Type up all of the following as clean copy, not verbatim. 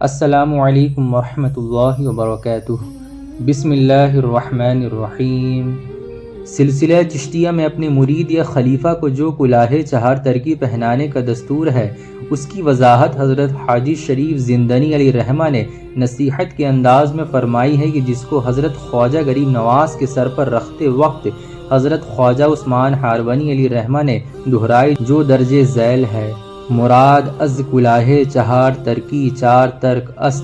السلام علیکم ورحمۃ اللہ وبرکاتہ۔ بسم اللہ الرحمن الرحیم۔ سلسلہ چشتیہ میں اپنے مرید یا خلیفہ کو جو کلاه چہار ترکی پہنانے کا دستور ہے، اس کی وضاحت حضرت حاجی شریف زندنی علیہ رحمہ نے نصیحت کے انداز میں فرمائی ہے کہ جس کو حضرت خواجہ غریب نواز کے سر پر رکھتے وقت حضرت خواجہ عثمان ہارونی علیہ رحمہ نے دہرائی جو درجے ذیل ہے: مراد از کلاه چہار ترکی چار ترک است،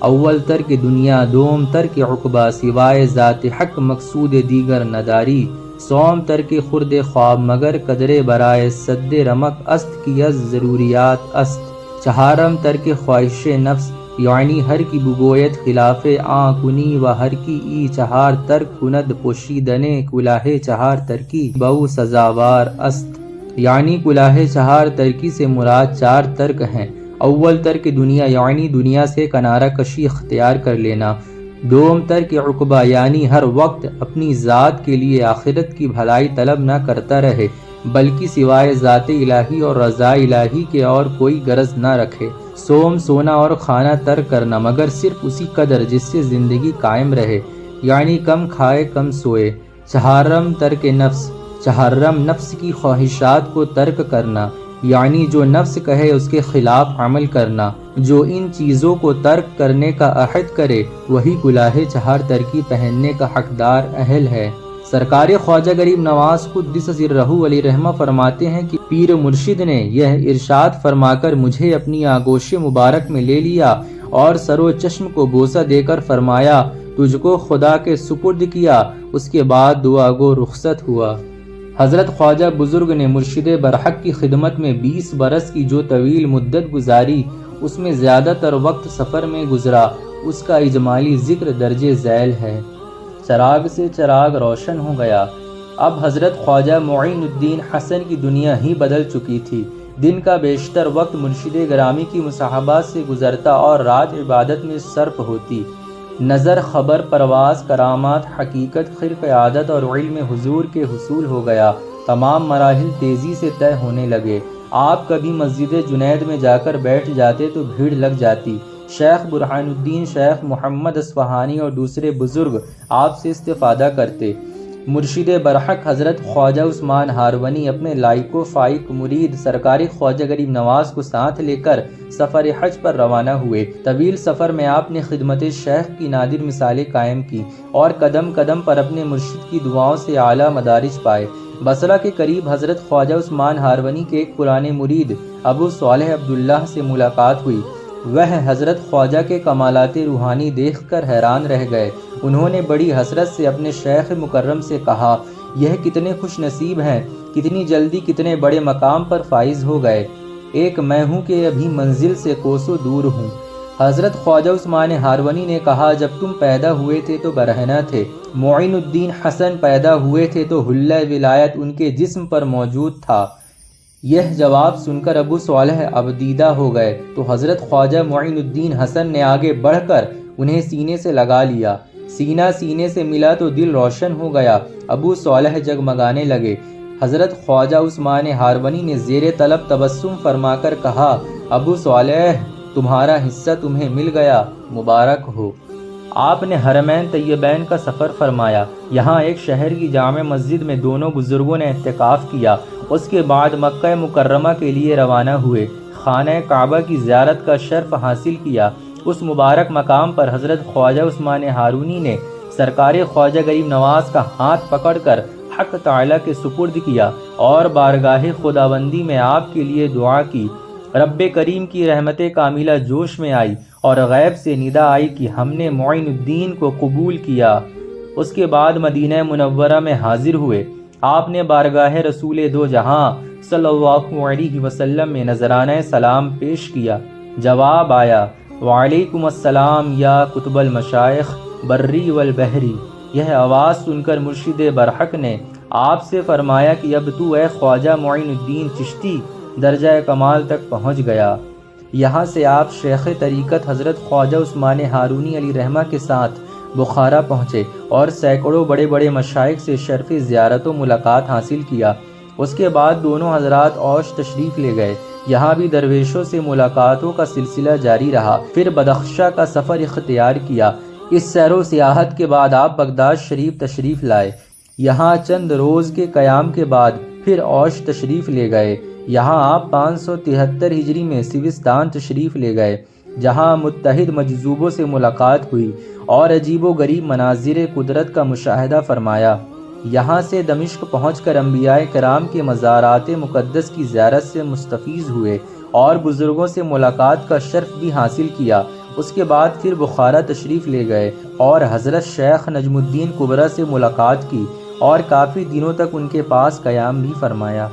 اول ترک دنیا دوم ترک عقبہ، سوائے ذات حق مقصود دیگر نداری، سوم ترک خرد خواب مگر قدر برائے سد رمق است کی از ضروریات است، چہارم ترک خواہش نفس یعنی ہر کی بگویت خلاف آں کنی و ہر کی ای چہار ترک کند پوشیدن کلاه چہار ترکی بہو سزاوار است۔ یعنی کلاه چہار ترکی سے مراد چار ترک ہیں: اول ترک دنیا یعنی دنیا سے کنارہ کشی اختیار کر لینا، دوم ترک عقبہ یعنی ہر وقت اپنی ذات کے لیے آخرت کی بھلائی طلب نہ کرتا رہے بلکہ سوائے ذات الہی اور رضا الہی کے اور کوئی غرض نہ رکھے، سوم سونا اور کھانا ترک کرنا مگر صرف اسی قدر جس سے زندگی قائم رہے یعنی کم کھائے کم سوئے، چہارم ترک نفس، چہارم نفس کی خواہشات کو ترک کرنا یعنی جو نفس کہے اس کے خلاف عمل کرنا، جو ان چیزوں کو ترک کرنے کا عہد کرے وہی کلاه چہار ترکی پہننے کا حقدار اہل ہے۔ سرکار خواجہ غریب نواز قدس سرہ علیہ رحمہ فرماتے ہیں کہ پیر مرشد نے یہ ارشاد فرما کر مجھے اپنی آغوش مبارک میں لے لیا اور سر و چشم کو بوسہ دے کر فرمایا تجھ کو خدا کے سپرد کیا، اس کے بعد دعا گو رخصت ہوا۔ حضرت خواجہ بزرگ نے مرشد برحق کی خدمت میں 20 برس کی جو طویل مدت گزاری اس میں زیادہ تر وقت سفر میں گزرا، اس کا اجمالی ذکر درج ذیل ہے۔ چراغ سے چراغ روشن ہو گیا۔ اب حضرت خواجہ معین الدین حسن کی دنیا ہی بدل چکی تھی۔ دن کا بیشتر وقت مرشد گرامی کی مصاحبات سے گزرتا اور رات عبادت میں صرف ہوتی۔ نظر خبر پرواز کرامات حقیقت خرق عادت اور علم حضور کے حصول ہو گیا، تمام مراحل تیزی سے طے ہونے لگے۔ آپ کبھی مسجد جنید میں جا کر بیٹھ جاتے تو بھیڑ لگ جاتی، شیخ برہان الدین، شیخ محمد اصفہانی اور دوسرے بزرگ آپ سے استفادہ کرتے۔ مرشد برحق حضرت خواجہ عثمان ہارونی اپنے لائق و فائق مرید سرکار خواجہ غریب نواز کو ساتھ لے کر سفر حج پر روانہ ہوئے۔ طویل سفر میں آپ نے خدمت شیخ کی نادر مثالیں قائم کی اور قدم قدم پر اپنے مرشد کی دعاؤں سے اعلیٰ مدارج پائے۔ بصرہ کے قریب حضرت خواجہ عثمان ہارونی کے ایک پرانے مرید ابو صالح عبداللہ سے ملاقات ہوئی۔ وہ حضرت خواجہ کے کمالات روحانی دیکھ کر حیران رہ گئے۔ انہوں نے بڑی حسرت سے اپنے شیخ مکرم سے کہا، یہ کتنے خوش نصیب ہیں، کتنی جلدی کتنے بڑے مقام پر فائز ہو گئے، ایک میں ہوں کہ ابھی منزل سے کوسوں دور ہوں۔ حضرت خواجہ عثمان ہارونی نے کہا، جب تم پیدا ہوئے تھے تو برہنہ تھے، معین الدین حسن پیدا ہوئے تھے تو حلہ ولایت ان کے جسم پر موجود تھا۔ یہ جواب سن کر ابو صالح ابدیدہ ہو گئے تو حضرت خواجہ معین الدین حسن نے آگے بڑھ کر انہیں سینے سے لگا لیا۔ سینہ سینے سے ملا تو دل روشن ہو گیا، ابو صالح جگمگانے لگے۔ حضرت خواجہ عثمان ہارونی نے زیر طلب تبسم فرما کر کہا، ابو صالح تمہارا حصہ تمہیں مل گیا، مبارک ہو۔ آپ نے حرمین طیبین کا سفر فرمایا۔ یہاں ایک شہر کی جامع مسجد میں دونوں بزرگوں نے اعتکاف کیا، اس کے بعد مکہ مکرمہ کے لیے روانہ ہوئے، خانہ کعبہ کی زیارت کا شرف حاصل کیا۔ اس مبارک مقام پر حضرت خواجہ عثمان ہارونی نے سرکار خواجہ غریب نواز کا ہاتھ پکڑ کر حق تعالی کے سپرد کیا اور بارگاہ خداوندی میں آپ کے لیے دعا کی۔ رب کریم کی رحمت کاملہ جوش میں آئی اور غیب سے ندا آئی کہ ہم نے معین الدین کو قبول کیا۔ اس کے بعد مدینہ منورہ میں حاضر ہوئے۔ آپ نے بارگاہ رسول دو جہاں صلی اللہ علیہ وسلم میں نذرانہ سلام پیش کیا۔ جواب آیا، وعلیکم السلام یا کتب المشائخ بری والبحری۔ یہ آواز سن کر مرشد برحق نے آپ سے فرمایا کہ اب تو اے خواجہ معین الدین چشتی درجہ کمال تک پہنچ گیا۔ یہاں سے آپ شیخ طریقت حضرت خواجہ عثمان ہارونی علیہ رحمہ کے ساتھ بخارا پہنچے اور سینکڑوں بڑے بڑے مشائخ سے شرف زیارت و ملاقات حاصل کیا۔ اس کے بعد دونوں حضرات اوش تشریف لے گئے۔ یہاں بھی درویشوں سے ملاقاتوں کا سلسلہ جاری رہا۔ پھر بدخشاں کا سفر اختیار کیا۔ اس سیر و سیاحت کے بعد آپ بغداد شریف تشریف لائے۔ یہاں چند روز کے قیام کے بعد پھر اوش تشریف لے گئے۔ یہاں آپ 573 ہجری میں سوستان تشریف لے گئے، جہاں متحد مجذوبوں سے ملاقات ہوئی اور عجیب و غریب مناظر قدرت کا مشاہدہ فرمایا۔ یہاں سے دمشق پہنچ کر انبیاء کرام کے مزارات مقدس کی زیارت سے مستفیض ہوئے اور بزرگوں سے ملاقات کا شرف بھی حاصل کیا۔ اس کے بعد پھر بخارا تشریف لے گئے اور حضرت شیخ نجم الدین کبریٰ سے ملاقات کی اور کافی دنوں تک ان کے پاس قیام بھی فرمایا۔